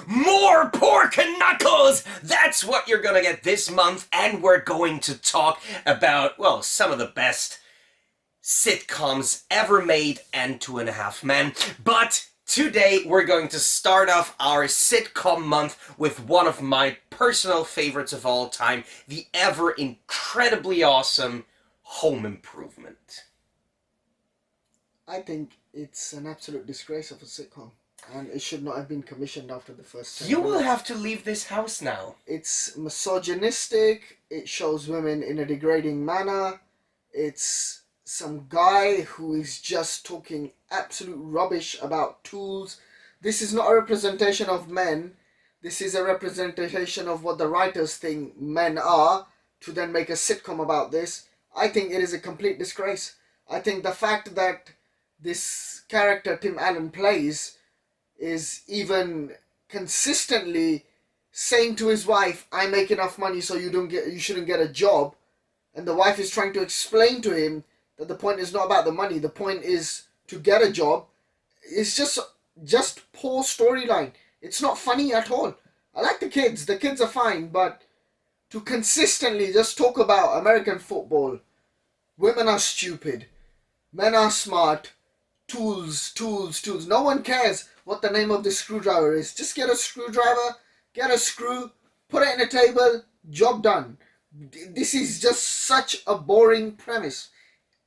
More pork and knuckles! That's what you're gonna get this month, and we're going to talk about, well, some of the best sitcoms ever made and 2.5 Men. But today we're going to start off our sitcom month with one of my personal favorites of all time, the ever incredibly awesome Home Improvement. I think it's an absolute disgrace of a sitcom, and it should not have been commissioned after the first 10 You will minutes. have to leave this house now. It's misogynistic, it shows women in a degrading manner, it's some guy who is just talking absolute rubbish about tools. This is not a representation of men, this is a representation of what the writers think men are, to then make a sitcom about this. I think it is a complete disgrace. I think the fact that this character Tim Allen plays is even consistently saying to his wife, I make enough money so you shouldn't get a job, and the wife is trying to explain to him that the point is not about the money, the point is to get a job. It's just poor storyline. It's not funny at all. I like the kids are fine, but to consistently just talk about American football, women are stupid, men are smart, tools. No one cares what the name of the screwdriver is. Just get a screwdriver, get a screw, put it in a table, job done. This is just such a boring premise.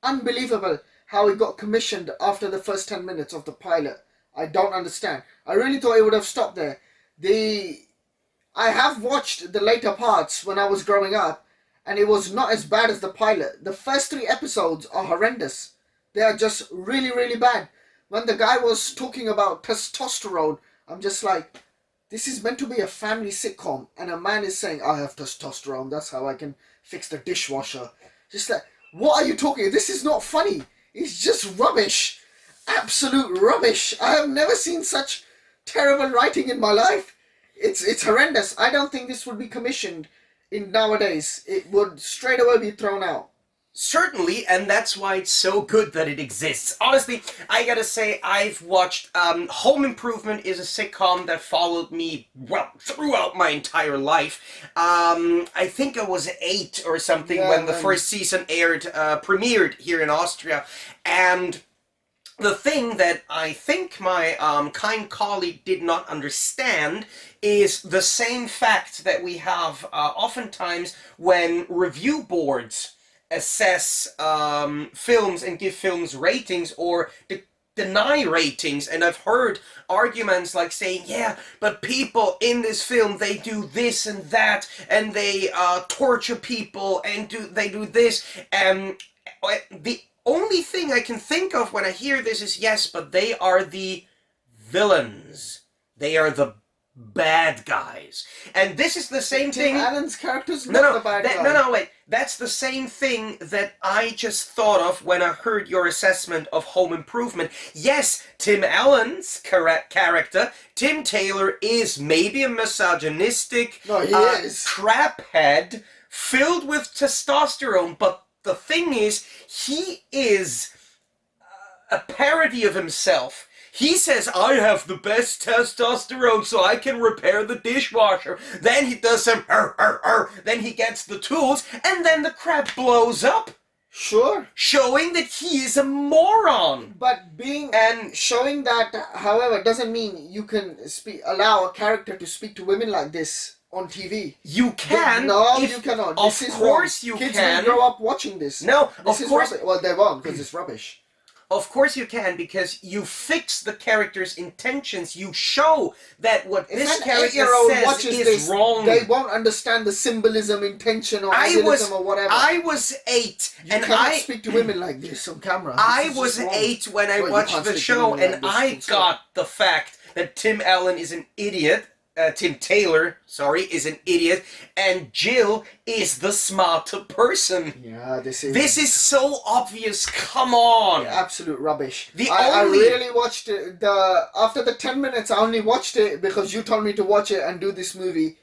Unbelievable how it got commissioned after the first 10 minutes of the pilot. I don't understand. I really thought it would have stopped there. I have watched the later parts when I was growing up, and it was not as bad as the pilot. The first 3 episodes are horrendous. They are just really, really bad. When the guy was talking about testosterone, I'm just like, this is meant to be a family sitcom, and a man is saying, I have testosterone, that's how I can fix the dishwasher. Just like, what are you talking? This is not funny. It's just rubbish. Absolute rubbish. I have never seen such terrible writing in my life. It's horrendous. I don't think this would be commissioned in nowadays. It would straight away be thrown out. Certainly, and that's why it's so good that it exists. Honestly, I gotta say, I've watched Home Improvement is a sitcom that followed me, well, throughout my entire life. I think I was 8 or something when the first season premiered here in Austria. And the thing that I think my kind colleague did not understand is the same fact that we have oftentimes when review boards assess films and give films ratings or deny ratings. And I've heard arguments like saying, yeah, but people in this film, they do this and that, and they torture people, and they do this. And the only thing I can think of when I hear this is, yes, but they are the villains. They are the bad guys. And this is the same thing. Tim Allen's character's not the bad guy. Wait. That's the same thing that I just thought of when I heard your assessment of Home Improvement. Yes, Tim Allen's character, Tim Taylor, is maybe a misogynistic craphead filled with testosterone, but the thing is, he is a parody of himself. He says, I have the best testosterone so I can repair the dishwasher. Then he does some then he gets the tools, and then the crap blows up. Sure. Showing that he is a moron. But showing that, however, doesn't mean you can allow a character to speak to women like this on TV. You can. You cannot. Of course you can. Kids will grow up watching this. No, of course. Well, they won't, because it's rubbish. Of course you can, because you fix the character's intentions. You show that what this character says is wrong. They won't understand the symbolism, intention, or idealism or whatever. I was 8, and I speak to women like this on camera. I was 8 when I watched the show, and I got the fact that Tim Allen is an idiot. Tim Taylor, is an idiot, and Jill is the smarter person. Yeah, this is so obvious. Come on, absolute rubbish. I really watched it. After the 10 minutes, I only watched it because you told me to watch it and do this movie,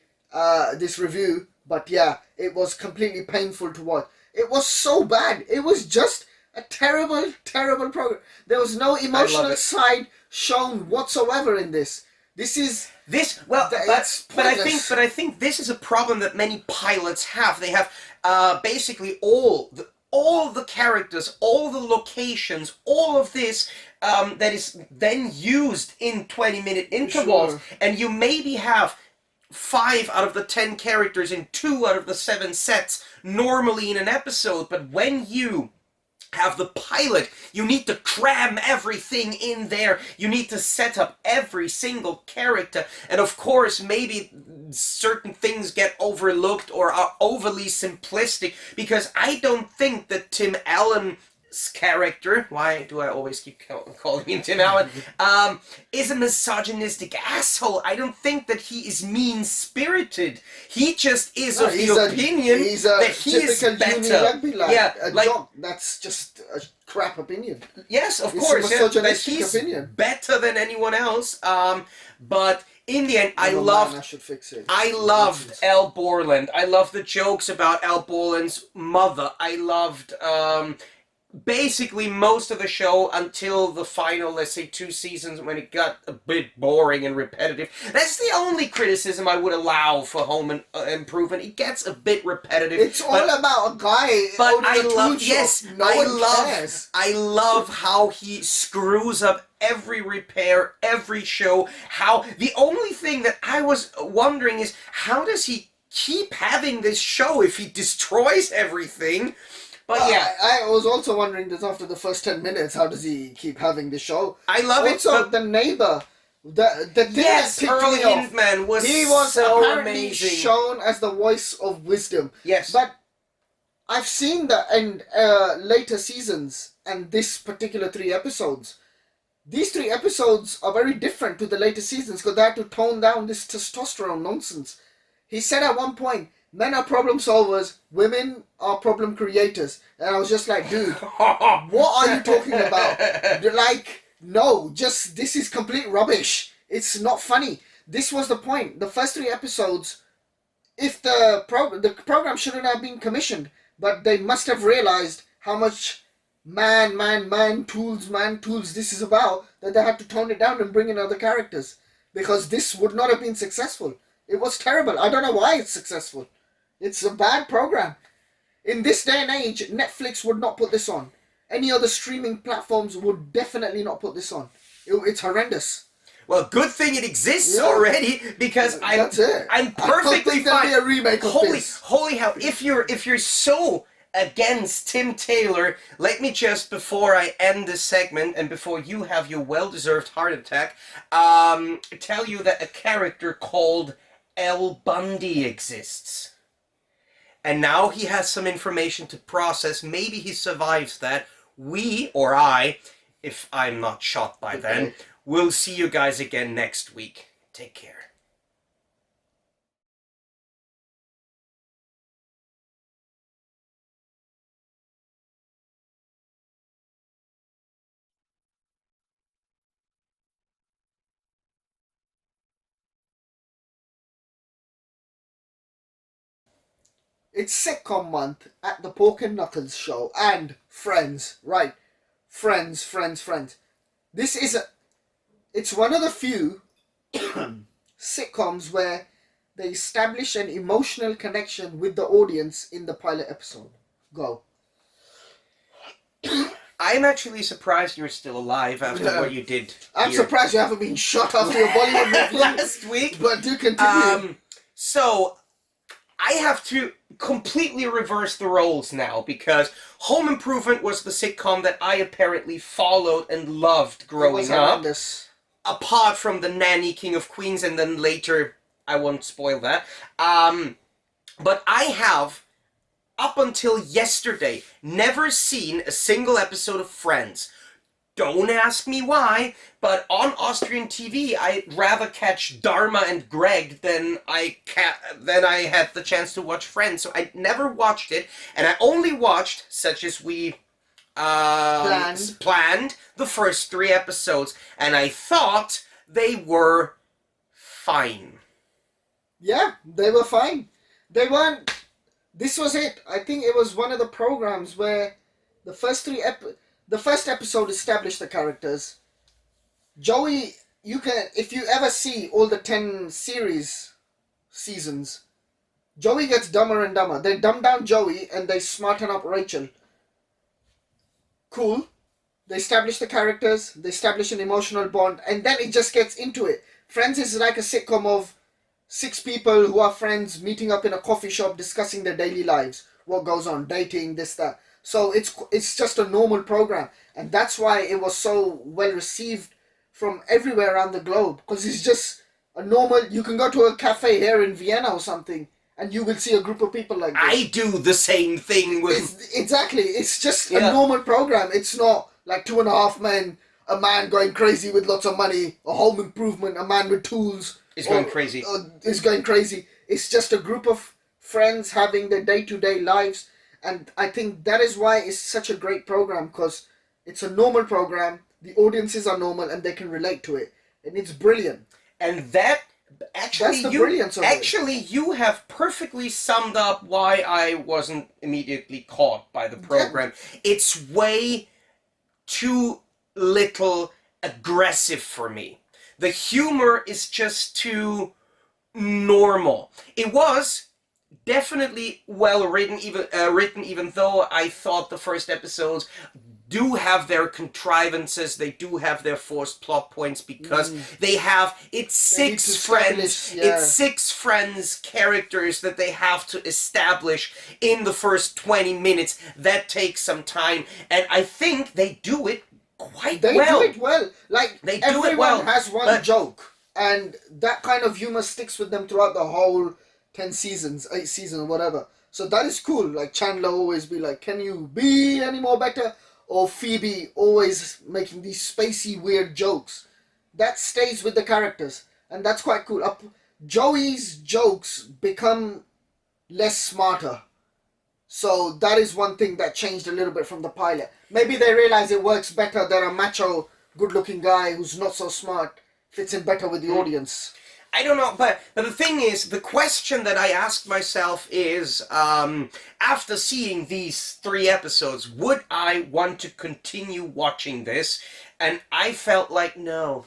this review. But yeah, it was completely painful to watch. It was so bad. It was just a terrible, terrible program. There was no emotional side shown whatsoever in this. This is This well, it's but pointless. I think this is a problem that many pilots have. They have basically all the characters, all the locations, all of this that is then used in 20-minute intervals, Sure. and you maybe have 5 out of the 10 characters in 2 out of the 7 sets normally in an episode, but when you have the pilot, you need to cram everything in there. You need to set up every single character, and of course maybe certain things get overlooked or are overly simplistic, because I don't think that Tim Allen's character, why do I always keep calling him Tim Allen, is a misogynistic asshole. I don't think that he is mean-spirited. He just is of the opinion that he is better. Rugby lad, yeah, like jock. That's just a crap opinion. yes, of It's course, a yeah, that misogynistic he's opinion. better than anyone else. But in the end, I Never loved. mind, I should fix it. I loved Al Borland. I loved the jokes about Al Borland's mother. I loved basically most of the show until the final, let's say, 2 seasons, when it got a bit boring and repetitive. That's the only criticism I would allow for Home Improvement. It gets a bit repetitive. It's all about a guy. But I owning a love, tool shop. yes, No one cares. I love how he screws up every repair, every show. How the only thing that I was wondering is, how does he keep having this show if he destroys everything? But yeah, I was also wondering that after the first 10 minutes, how does he keep having the show? I love it. Also, But the neighbor, the thing yes, that picked Earl me off, Hindman was he was so apparently amazing. shown as the voice of wisdom. Yes, But I've seen that in later seasons and this particular 3 episodes. These 3 episodes are very different to the later seasons because they had to tone down this testosterone nonsense. He said at one point, men are problem solvers, women are problem creators. And I was just like, dude, what are you talking about? Like, no, just, this is complete rubbish. It's not funny. This was the point. The first 3 episodes, if the program shouldn't have been commissioned, but they must have realized how much man tools this is about, that they had to tone it down and bring in other characters. Because this would not have been successful. It was terrible. I don't know why it's successful. It's a bad program. In this day and age, Netflix would not put this on. Any other streaming platforms would definitely not put this on. It's horrendous. well, good thing it exists already, because That's it. I'm I don't perfectly think there'll fine. be a remake of this. Holy hell! If you're so against Tim Taylor, let me just, before I end this segment and before you have your well-deserved heart attack, tell you that a character called El Bundy exists. And now he has some information to process. Maybe he survives that. We, or I, if I'm not shot by then, will see you guys again next week. Take care. It's sitcom month at the Pork and Knuckles show and Friends, right? Friends. This is it's one of the few sitcoms where they establish an emotional connection with the audience in the pilot episode. Go. I'm actually surprised you're still alive after what you did. I'm here surprised you haven't been shot after your Bollywood movie last week. but do continue. So I have to completely reverse the roles now, because Home Improvement was the sitcom that I apparently followed and loved It growing was up. horrendous. Apart from The Nanny, King of Queens, and then later, I won't spoil that. But I have, up until yesterday, never seen a single episode of Friends. Don't ask me why, but on Austrian TV, I'd rather catch Dharma and Greg than I had the chance to watch Friends. So I never watched it, and I only watched, such as we planned, the first 3 episodes, and I thought they were fine. Yeah, they were fine. They weren't. This was it. I think it was one of the programs where the first episode established the characters. Joey, you can, if you ever see all the 10 seasons, Joey gets dumber and dumber. They dumb down Joey and they smarten up Rachel. Cool. They establish the characters, they establish an emotional bond, and then it just gets into it. Friends is like a sitcom of 6 people who are friends meeting up in a coffee shop discussing their daily lives. What goes on, dating, this, that. So it's just a normal program. And that's why it was so well received from everywhere around the globe. Because it's just a normal... You can go to a cafe here in Vienna or something, and you will see a group of people like this. I do the same thing with... Exactly. It's just a normal program. It's not like 2.5 Men, a man going crazy with lots of money, a home improvement, a man with tools. It's going crazy. It's going crazy. It's just a group of friends having their day-to-day lives. And I think that is why it's such a great program, because it's a normal program, the audiences are normal, and they can relate to it. And it's brilliant. And that... That's the brilliance of it. Actually, you have perfectly summed up why I wasn't immediately caught by the program. Yeah. It's way too little aggressive for me. The humor is just too normal. It was definitely well written, even though I thought the first episodes do have their contrivances, they do have their forced plot points, because it's 6 friends, it's 6 friends characters that they have to establish in the first 20 minutes. That takes some time, and I think they do it quite well. They do it well. Like, everyone has one joke, and that kind of humor sticks with them throughout the whole 10 seasons, 8 seasons, or whatever. So that is cool. Like, Chandler always be like, can you be any more better? Or Phoebe always making these spacey, weird jokes. That stays with the characters. And that's quite cool. Joey's jokes become less smarter. So that is one thing that changed a little bit from the pilot. Maybe they realize it works better than a macho, good-looking guy who's not so smart fits in better with the audience. I don't know, but the thing is, the question that I asked myself is, after seeing these 3 episodes, would I want to continue watching this? And I felt like, no.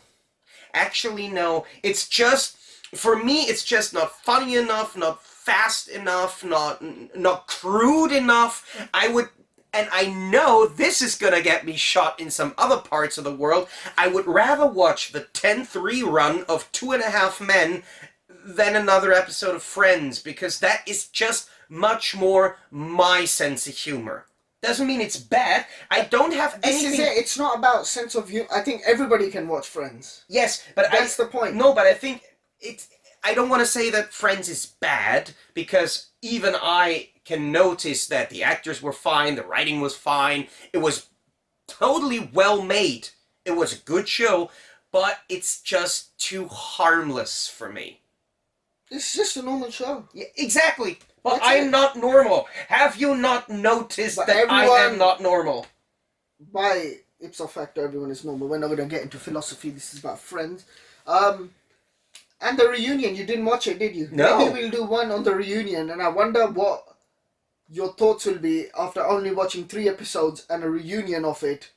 Actually, no. It's just, for me, it's just not funny enough, not fast enough, not crude enough. And I know this is gonna get me shot in some other parts of the world. I would rather watch the 10-3 run of 2.5 Men than another episode of Friends, because that is just much more my sense of humor. Doesn't mean it's bad. I don't have anything... This is it. It's not about sense of humor. I think everybody can watch Friends. Yes, but that's the point. No, but I think I don't want to say that Friends is bad, because even I can notice that the actors were fine, the writing was fine, it was totally well made. It was a good show, but it's just too harmless for me. It's just a normal show. Yeah, exactly. But I'm not normal. Have you not noticed that I am not normal? By ipso facto, everyone is normal. We're not going to get into philosophy. This is about Friends. And the reunion, you didn't watch it, did you? No. Maybe we'll do one on the reunion, and I wonder what your thoughts will be after only watching 3 episodes and a reunion of it.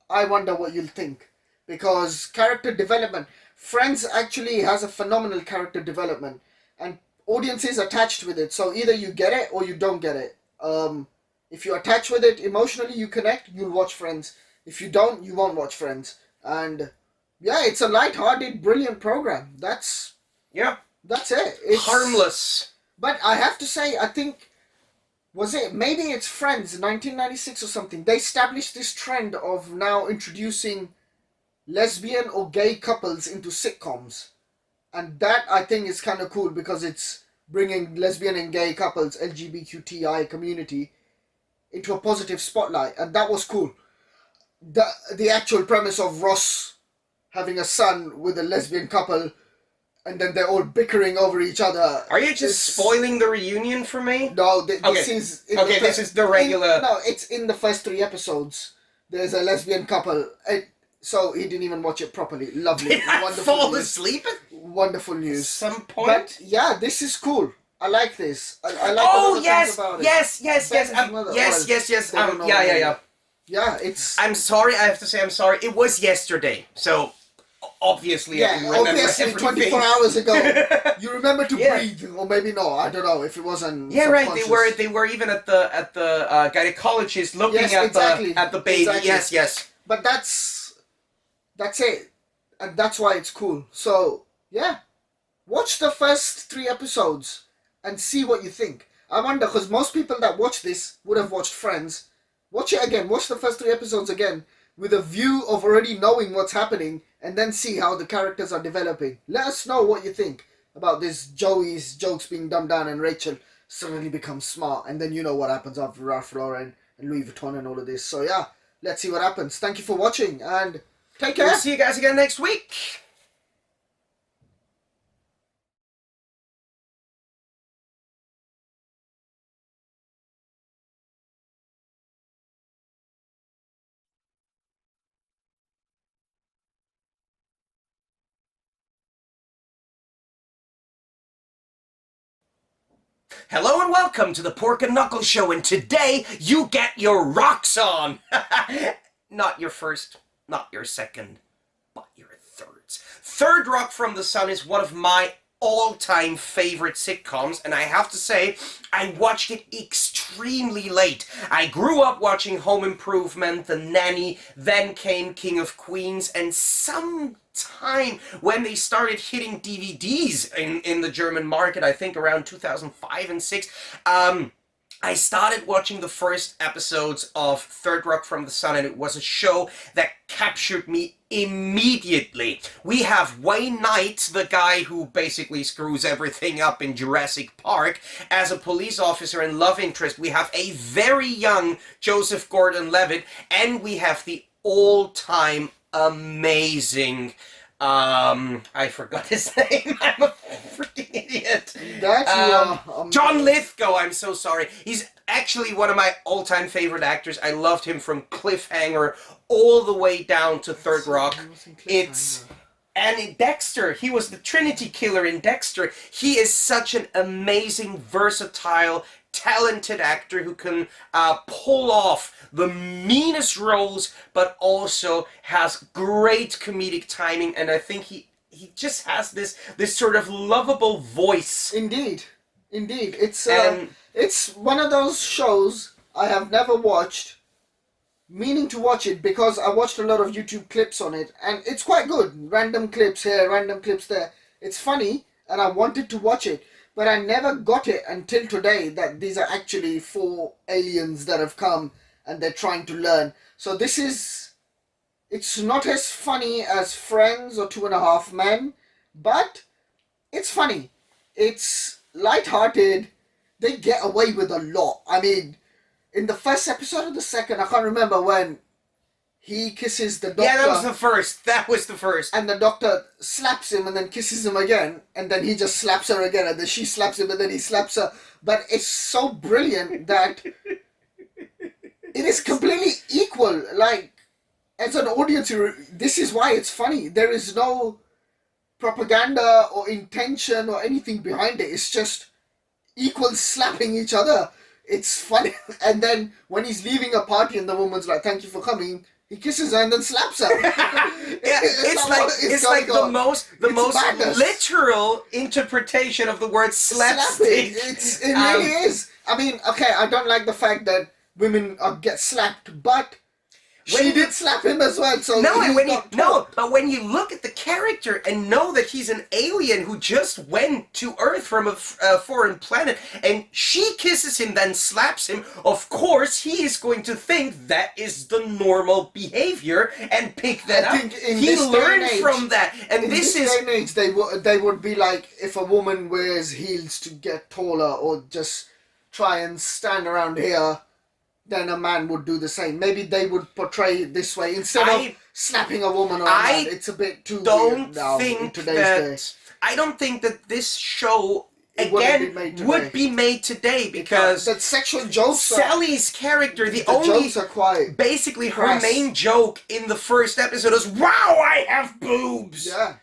I wonder what you'll think. Because character development, Friends actually has a phenomenal character development, and audiences attached with it. So either you get it or you don't get it. If you attach with it emotionally, you connect, you'll watch Friends. If you don't, you won't watch Friends. And yeah, it's a light-hearted, brilliant program. That's it. It's harmless. But I have to say, I think, maybe it's Friends, 1996 or something. They established this trend of now introducing lesbian or gay couples into sitcoms. And that, I think, is kind of cool, because it's bringing lesbian and gay couples, LGBTQI community, into a positive spotlight. And that was cool. The actual premise of Ross having a son with a lesbian couple, and then they're all bickering over each other. Are you just spoiling the reunion for me? No, this is... this is the regular... it's in the first 3 episodes. There's a lesbian couple. So he didn't even watch it properly. Lovely. Did I fall asleep at wonderful news. At some point? But yeah, this is cool. I like this. I like yes! about it. Yes! Yes. Yeah. Yeah, it's... I'm sorry, I have to say I'm sorry. It was yesterday, so... Obviously, I Yeah, didn't remember obviously, everything. 24 hours ago, you remember to Yeah. breathe, or maybe no. I don't know if it wasn't. Yeah, right. subconscious. They were even at the gynecologist looking Yes, at exactly. the baby. Exactly. Yes, yes. But that's it, and that's why it's cool. So yeah, watch the first 3 episodes and see what you think. I wonder, because most people that watch this would have watched Friends. Watch it again. Watch the first 3 episodes again with a view of already knowing what's happening, and then see how the characters are developing. Let us know what you think about this Joey's jokes being dumbed down and Rachel suddenly becomes smart, and then you know what happens after Ralph Lauren and Louis Vuitton and all of this. So yeah, let's see what happens. Thank you for watching, and take care. We'll see you guys again next week. Hello and welcome to the Pork and Knuckle Show, and today you get your rocks on. Not your first, not your second, but your thirds. Third Rock from the Sun is one of my all-time favorite sitcoms, and I have to say, I watched it extremely late. I grew up watching Home Improvement, The Nanny, then came King of Queens, and sometime when they started hitting DVDs in the German market, I think around 2005 and 6, I started watching the first episodes of Third Rock from the Sun, and it was a show that captured me immediately. We have Wayne Knight, the guy who basically screws everything up in Jurassic Park, as a police officer and love interest. We have a very young Joseph Gordon-Levitt, and we have the all-time amazing... I forgot his name. I'm a freaking idiot. John Lithgow, I'm so sorry. He's actually one of my all-time favorite actors. I loved him from Cliffhanger all the way down to Third Rock. And in Dexter, he was the Trinity Killer in Dexter. He is such an amazing, versatile, talented actor who can pull off the meanest roles, but also has great comedic timing, and I think he just has this sort of lovable voice. Indeed. It's one of those shows I have never watched, meaning to watch it because I watched a lot of YouTube clips on it, and it's quite good. Random clips here, random clips there. It's funny, and I wanted to watch it, but I never got it until today that these are actually 4 aliens that have come and they're trying to learn. So it's not as funny as Friends or 2.5 Men, but it's funny. It's light-hearted. They get away with a lot. I mean, in the first episode or the second, I can't remember, when he kisses the doctor. Yeah, that was the first. And the doctor slaps him and then kisses him again, and then he just slaps her again, and then she slaps him and then he slaps her. But it's so brilliant that it is completely equal. Like, as an audience, this is why it's funny. There is no propaganda or intention or anything behind it. It's just equal slapping each other. It's funny. And then when he's leaving a party and the woman's like, "Thank you for coming," he kisses her and then slaps her. Yeah, it's like the most madness. literal interpretation of the word slapstick. It really is. I mean, okay, I don't like the fact that women get slapped, but she did slap him as well. So but when you look at the character and know that he's an alien who just went to Earth from a foreign planet, and she kisses him, then slaps him, of course he is going to think that is the normal behavior and pick that up. He learned from that, and in this day and age, they would be like, if a woman wears heels to get taller or just try and stand around here, then a man would do the same. Maybe they would portray it this way instead of slapping a woman or a man. It's a bit too weird now in today's day. I don't think that this show again would be made today because that sexual jokes. Sally's character, the jokes are quite basically her main joke in the first episode is, "Wow, I have boobs." Yeah.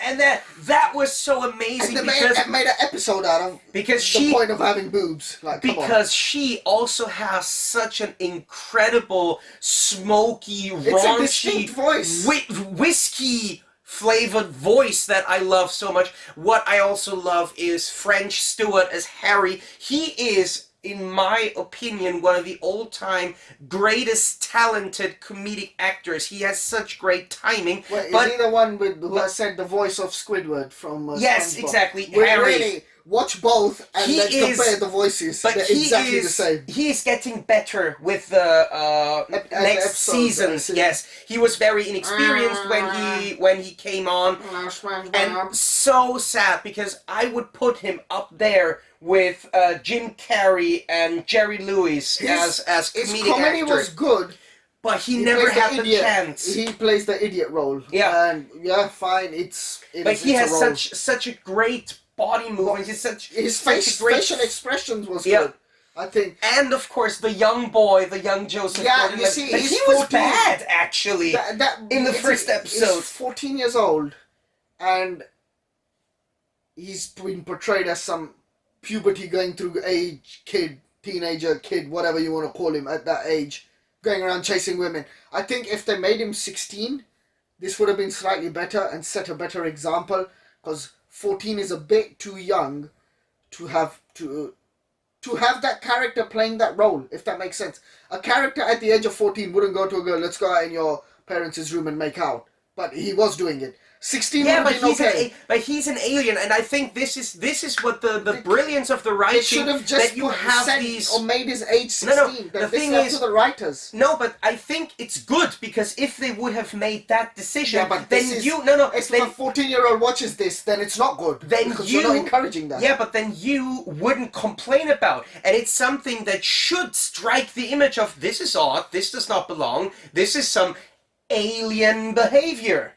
And that was so amazing, and because they made an episode out of the point of having boobs. Like, because she also has such an incredible, smoky, raunchy voice, whiskey flavored voice that I love so much. What I also love is French Stewart as Harry. He is, in my opinion, one of the all-time greatest talented comedic actors. He has such great timing. Wait, but is he the one who has said the voice of Squidward from yes, SpongeBob? exactly. Harry. Harry. Watch both and then compare the voices. But They're exactly the same. He is getting better with the next seasons. Yes, he was very inexperienced when he came on, and so sad because I would put him up there with Jim Carrey and Jerry Lewis as comedic his comedy actors. was good. But he never had the chance. He plays the idiot role. Yeah, and yeah, fine. But he has such a great body movement. His facial expressions was good, I think. And of course, the young Joseph. Yeah, you see, he was bad actually in the first episode. He's 14 years old, and he's been portrayed as some puberty going through age kid, teenager kid, whatever you want to call him at that age, going around chasing women. I think if they made him 16, this would have been slightly better and set a better example, because 14 is a bit too young to have that character playing that role, if that makes sense. A character at the age of 14 wouldn't go to a girl, let's go out in your parents' room and make out. But he was doing it. 16 would have been okay. But he's an alien, and I think this is what the brilliance of the writing. They should have just made his age 16. No, the thing is, to the writers. No, but I think it's good, because if they would have made that decision, but then if a 14-year-old watches this, then it's not good. Because you're not encouraging that. Yeah, but then you wouldn't complain about, and it's something that should strike the image of, this is odd, this does not belong, this is some alien behavior.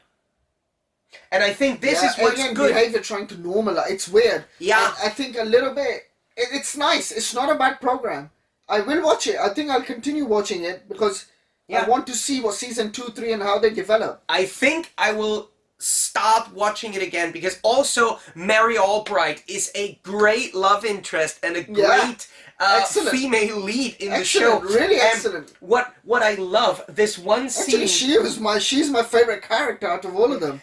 And I think this is what's alien good. Behavior trying to normalize. It's weird. Yeah. I think a little bit. It's nice. It's not a bad program. I will watch it. I think I'll continue watching it because I want to see what season 2, 3 and how they develop. I think I will start watching it again, because also Mary Albright is a great love interest and a great female lead in the show. Really excellent. What I love, this one scene. Actually, she's my favorite character out of all of them.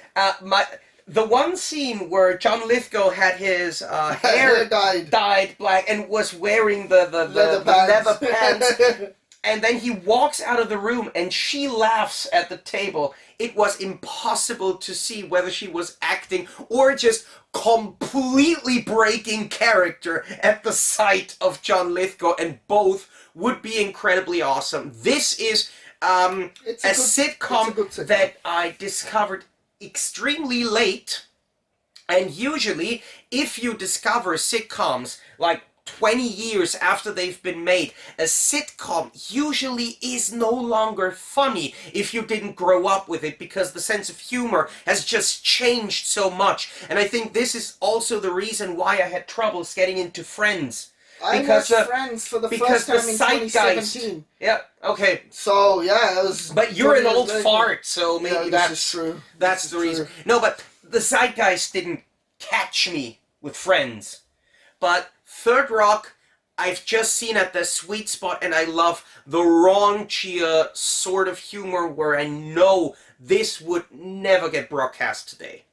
The one scene where John Lithgow had his hair dyed black and was wearing the leather pants. And then he walks out of the room and she laughs at the table. It was impossible to see whether she was acting or just completely breaking character at the sight of John Lithgow, and both would be incredibly awesome. This is a sitcom that I discovered extremely late, and usually if you discover sitcoms like 20 years after they've been made, a sitcom usually is no longer funny if you didn't grow up with it, because the sense of humor has just changed so much. And I think this is also the reason why I had troubles getting into Friends. I watched Friends for the first time in 2017. Yeah, okay. So, yeah, it was... But you're an old fart, so maybe that's true. That's the reason. No, but the zeitgeist didn't catch me with Friends. But Third Rock, I've just seen at the sweet spot, and I love the raunchier sort of humor where I know this would never get broadcast today.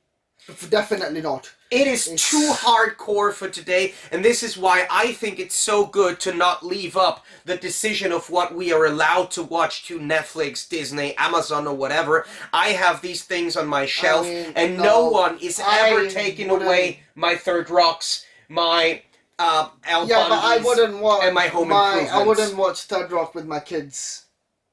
Definitely not. It's too hardcore for today, and this is why I think it's so good to not leave up the decision of what we are allowed to watch to Netflix, Disney, Amazon, or whatever. I have these things on my shelf, and no one is ever taking away my Third Rocks, my but I wouldn't watch and my Home Improvements. I wouldn't watch Third Rock with my kids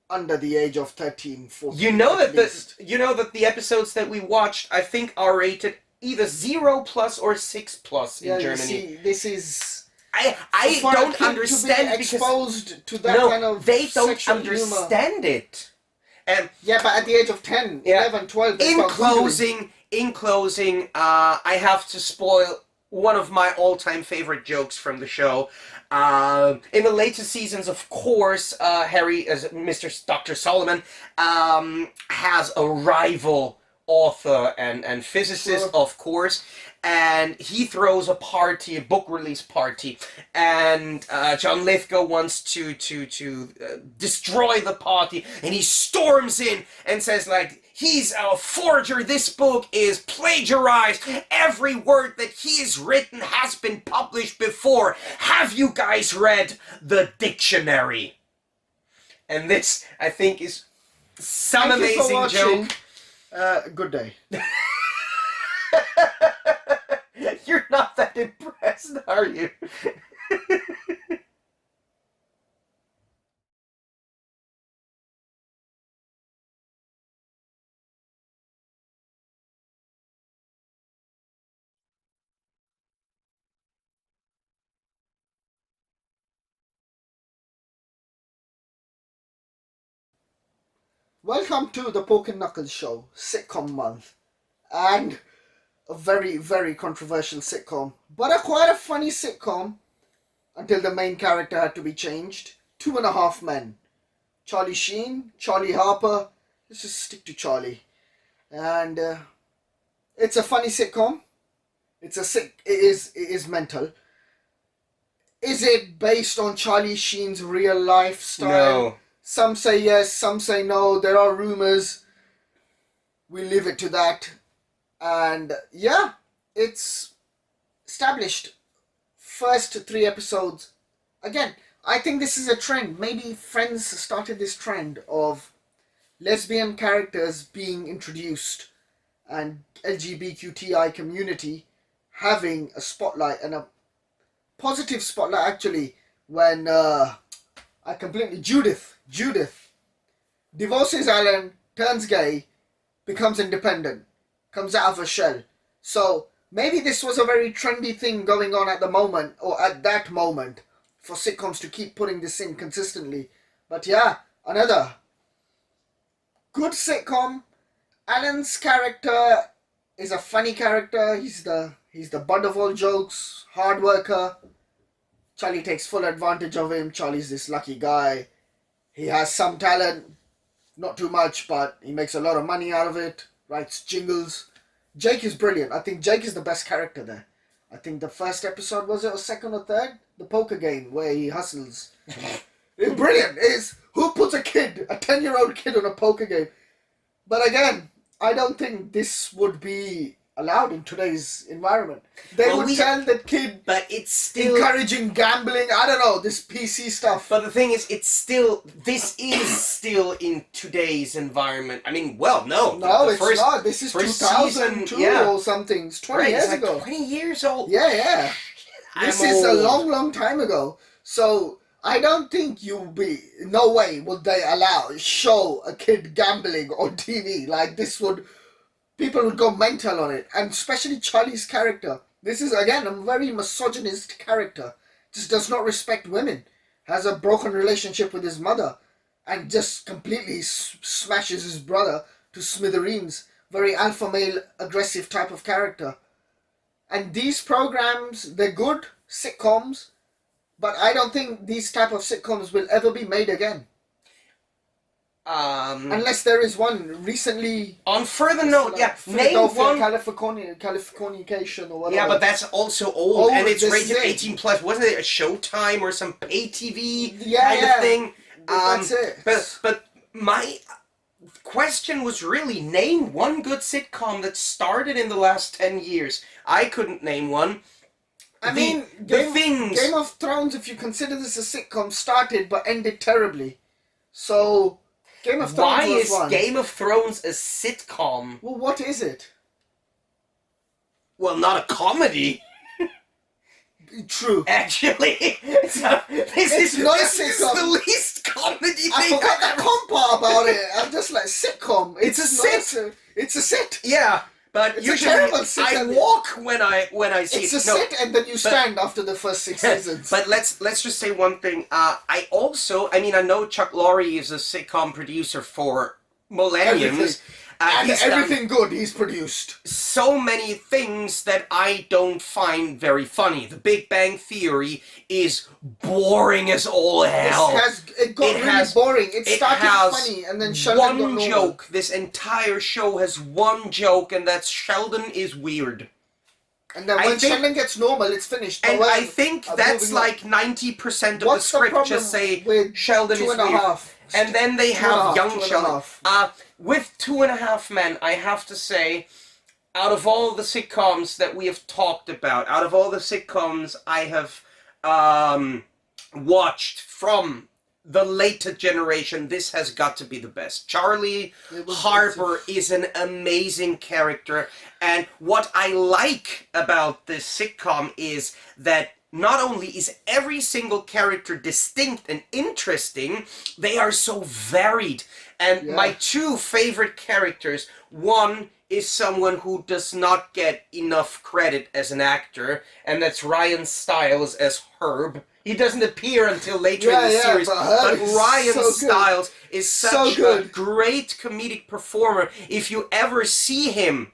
under the age of 13, 14. You know that the episodes that we watched, I think, are rated either 0+ or 6+ in Germany. See, this is... I don't understand, to be exposed to that kind of they don't understand humor. It. Yeah, but at the age of 10, 11, 12, in closing, I have to spoil one of my all-time favorite jokes from the show. In the later seasons, of course, Harry, as Dr. Solomon, has a rival author and physicist, of course, and he throws a party, a book release party, and John Lithgow wants to destroy the party, and he storms in and says, like, he's a forger, this book is plagiarized, every word that he has written has been published before. Have you guys read the dictionary? And this, I think, is some Thank you for amazing watching. joke. Good day. You're not that impressed, are you? Welcome to the Pork and Knuckles Show, sitcom month, and a very, very controversial sitcom, but quite a funny sitcom until the main character had to be changed. 2.5 Men. Charlie Sheen, Charlie Harper. Let's just stick to Charlie. And it's a funny sitcom. It is mental. Is it based on Charlie Sheen's real lifestyle? No. Some say yes, some say no. There are rumors. We leave it to that. And yeah, it's established. First 3 episodes. Again, I think this is a trend. Maybe Friends started this trend of lesbian characters being introduced and LGBTQI community having a spotlight, and a positive spotlight actually, when Judith divorces Alan, turns gay, becomes independent, comes out of her shell. So maybe this was a very trendy thing going on at the moment, or at that moment, for sitcoms to keep putting this in consistently. But yeah, another good sitcom. Alan's character is a funny character. He's the butt of all jokes, hard worker. Charlie takes full advantage of him. Charlie's this lucky guy. He has some talent, not too much, but he makes a lot of money out of it, writes jingles. Jake is brilliant. I think Jake is the best character there. I think the first episode, was it, or second or third? The poker game where he hustles. It's brilliant. It's who puts a 10-year-old kid on a poker game? But again, I don't think this would be allowed in today's environment. They would tell that kid, but it's still encouraging gambling. I don't know, this PC stuff. But the thing is, this is still in today's environment. I mean, well, no. No, it's not. This is 2002 or something. It's 20 years ago. Like 20 years old. Yeah. This is a long, long time ago. So I don't think no way would they show a kid gambling on TV. Like, people would go mental on it. And especially Charlie's character. This is, again, a very misogynist character. Just does not respect women. Has a broken relationship with his mother. And just completely smashes his brother to smithereens. Very alpha male, aggressive type of character. And these programs, they're good sitcoms. But I don't think these type of sitcoms will ever be made again. Unless there is one recently. On further note, name one. Californication or whatever. Yeah, but that's also old, and it's rated 18 plus. Wasn't it a Showtime or some pay TV kind of thing? That's it. But my question was really, name one good sitcom that started in the last 10 years. I couldn't name one. I mean, Game of Thrones, if you consider this a sitcom, started but ended terribly. So Game of Thrones Why is Game of Thrones a sitcom? Well, what is it? Well, not a comedy. True. Actually, this is the least comedy thing. I forgot that part about it. I'm just like, sitcom. It's a sit. It's a sit. Yeah, but it's usually I walk when I see it. It's a sit, and then you stand after the first 6 seasons. But let's just say one thing. I know Chuck Lorre is a sitcom producer for millenniums. And everything good he's produced. So many things that I don't find very funny. The Big Bang Theory is boring as all hell. It got really boring. It started funny, and then Sheldon got normal. Joke. This entire show has one joke, and that's Sheldon is weird. And then when Sheldon gets normal, it's finished. I think that's like 90% of the script. Just say Sheldon is weird. and then they have young Two and a Charlie. half. With 2.5 Men, I have to say, out of all the sitcoms that we have talked about, out of all the sitcoms I have watched from the later generation, this has got to be the best. Charlie Harper is an amazing character, and what I like about this sitcom is that not only is every single character distinct and interesting, they are so varied. And my two favorite characters, one is someone who does not get enough credit as an actor, and that's Ryan Stiles as Herb. He doesn't appear until later in the series, but Ryan Stiles is such a great comedic performer. If you ever see him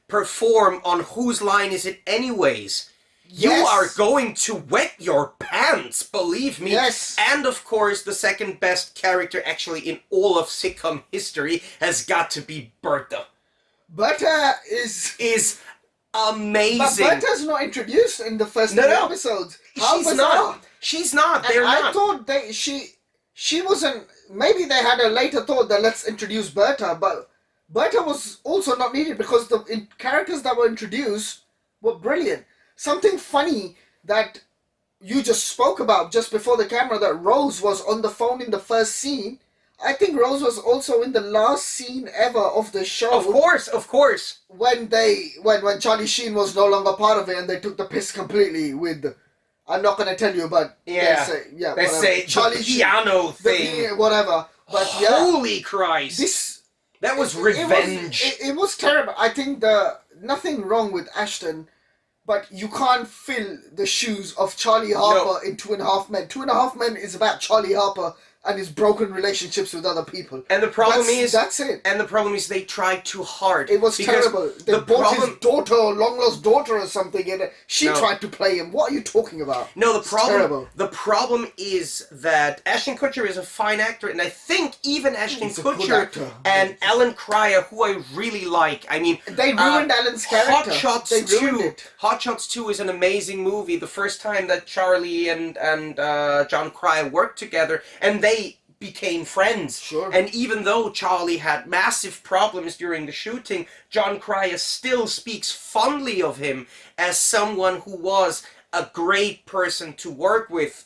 perform on Whose Line Is It Anyways, you are going to wet your pants, believe me. Yes. And of course, the second best character actually in all of sitcom history has got to be Bertha. Bertha is amazing. But Bertha's not introduced in the first 3 episodes. She's not. She's not. They're not. I thought she wasn't. Maybe they had a later thought that let's introduce Bertha, but Bertha was also not needed because the characters that were introduced were brilliant. Something funny that you just spoke about just before the camera, that Rose was on the phone in the first scene. I think Rose was also in the last scene ever of the show. Of course. When Charlie Sheen was no longer part of it and they took the piss completely with, I'm not going to tell you, but let's say Charlie piano thing. Whatever. But Holy Christ. That was revenge. It was terrible. I think nothing wrong with Ashton, but you can't fill the shoes of Charlie Harper in 2.5 Men. 2.5 Men is about Charlie Harper and his broken relationships with other people. And the problem that's it. And the problem is they tried too hard. It was terrible. They brought his daughter, or long-lost daughter or something, and she tried to play him. What are you talking about? No, the problem is that Ashton Kutcher is a fine actor, and I think even Ashton Kutcher and Alan Cryer, who I really like, I mean... They ruined Alan's character. Hot Shots 2 is an amazing movie. The first time that Charlie and John Cryer worked together, and they became friends. Sure. And even though Charlie had massive problems during the shooting, John Cryer still speaks fondly of him as someone who was a great person to work with,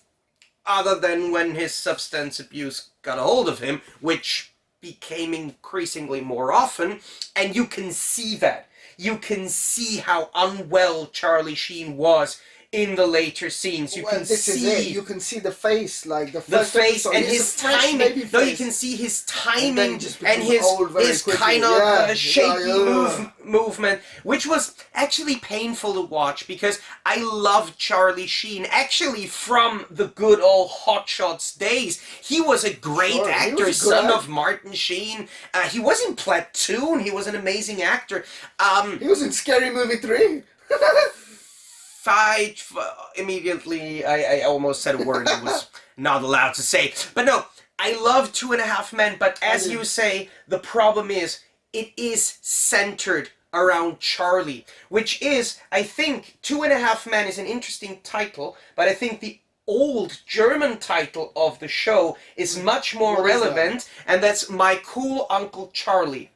other than when his substance abuse got a hold of him, which became increasingly more often, and you can see that. You can see how unwell Charlie Sheen was in the later scenes. You can see the face, like the face and his timing. No, you can see his timing and his kind of shaky movement, which was actually painful to watch because I loved Charlie Sheen actually from the good old Hot Shots days. He was a great actor, son of Martin Sheen. He was in Platoon. He was an amazing actor. He was in Scary Movie 3. Immediately, I almost said a word I was not allowed to say. But no, I love 2.5 Men, but as you say, the problem is, it is centered around Charlie, which is, I think, 2.5 Men is an interesting title, but I think the old German title of the show is much more relevant, and that's My Cool Uncle Charlie.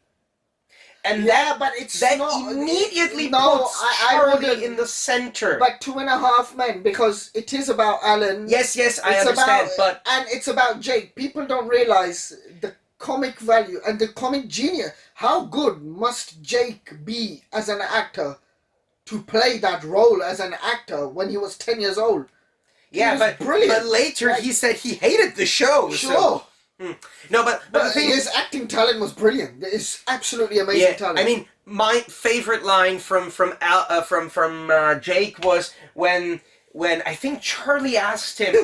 And but it's that not, immediately puts Charlie in the center. But 2.5 Men, because it is about Alan. Yes, I understand, and it's about Jake. People don't realize the comic value and the comic genius. How good must Jake be as an actor to play that role as an actor when he was 10 years old? Brilliant. But later he said he hated the show. Sure. So. No, but the thing his acting talent was brilliant. It's absolutely amazing talent. I mean, my favorite line from Jake was when I think Charlie asked him,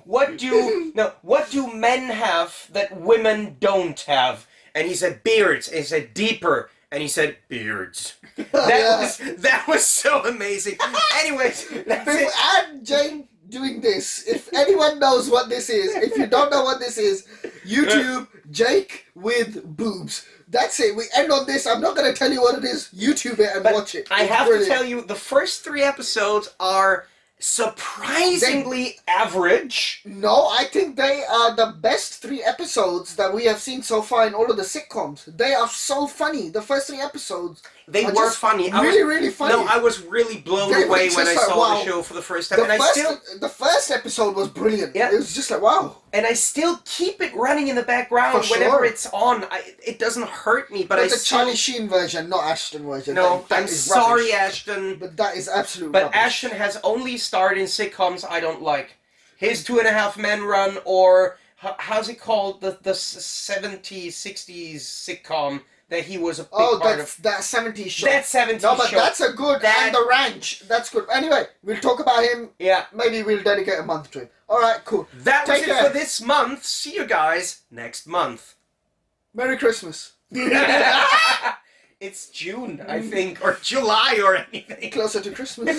what do men have that women don't have? And he said beards. And he said deeper. And he said beards. That was so amazing. Anyways, that's it. And Jake doing this. If anyone knows what this is, if you don't know what this is, YouTube Jake with boobs. That's it. We end on this. I'm not going to tell you what it is. YouTube it and watch it. I have to tell you, the first 3 episodes are surprisingly average. No, I think they are the best 3 episodes that we have seen so far in all of the sitcoms. They are so funny. The first 3 episodes. They are were just funny. Really funny. No, I was really blown They were away when I just like, saw wow. the show for the first time. The first episode was brilliant. Yeah. It was just like, wow. And I still keep it running in the background For whenever sure. it's on. It doesn't hurt me, but But I the still... Charlie Sheen version, not Ashton version. No, That I'm is sorry, rubbish. Ashton. But that is absolute But rubbish. Ashton has only starred in sitcoms I don't like. His 2.5 Men run, or how's it called? The 70s, 60s sitcom that he was a big part of. That 70s show. That 70s No, but show. that's a good, and The Ranch. That's good. Anyway, we'll talk about him. Yeah. Maybe we'll dedicate a month to him. Alright, cool. That was Take it care. for this month. See you guys next month. Merry Christmas. It's June, I think, or July or anything. Closer to Christmas.